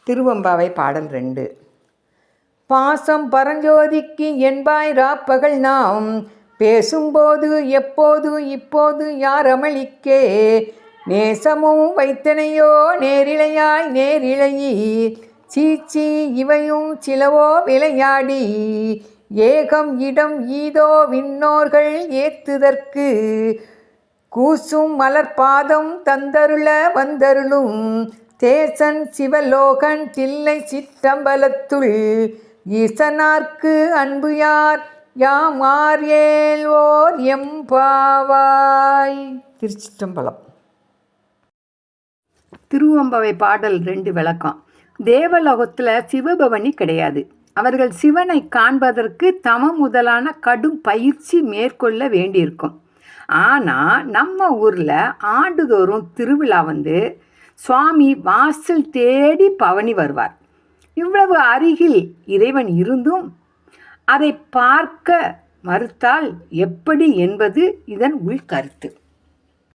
திருவெம்பாவை பாடல் 2. பாசம் பரஞ்சோதிக்கு என்பாய் ராப்பகல் நாம் பேசும்போது எப்போது இப்போது யார் அமளிக்கே நேசமும் வைத்தனையோ நேரிழையாய் நேரிழையி சீச்சி இவையும் சிலவோ விளையாடி ஏகம் இடம் ஈதோ விண்ணோர்கள் ஏத்துதற்கு கூசும் மலர்பாதம் தந்தருள வந்தருளும் தேசன் சிவலோகன் தில்லை சிற்றம்பலத்துள் ஈசனார்க்கு அன்பு யார் யாம் ஆர் ஏல்வோர் எம்பாவாய். திருச்சிற்றம்பலம். திருவெம்பாவை பாடல் 2 விளக்கம். தேவலோகத்தில் சிவபவனி கிடையாது. அவர்கள் சிவனை காண்பதற்கு தமம் முதலான கடும் பயிற்சி மேற்கொள்ள வேண்டியிருக்கும். ஆனால் நம்ம ஊரில் ஆண்டுதோறும் திருவிழா சுவாமி வாசல் தேடி பவனி வருவார். இவ்வளவு அருகில் இறைவன் இருந்தும் அதை பார்க்க மறுத்தால் எப்படி என்பது இதன் உள்கருத்து.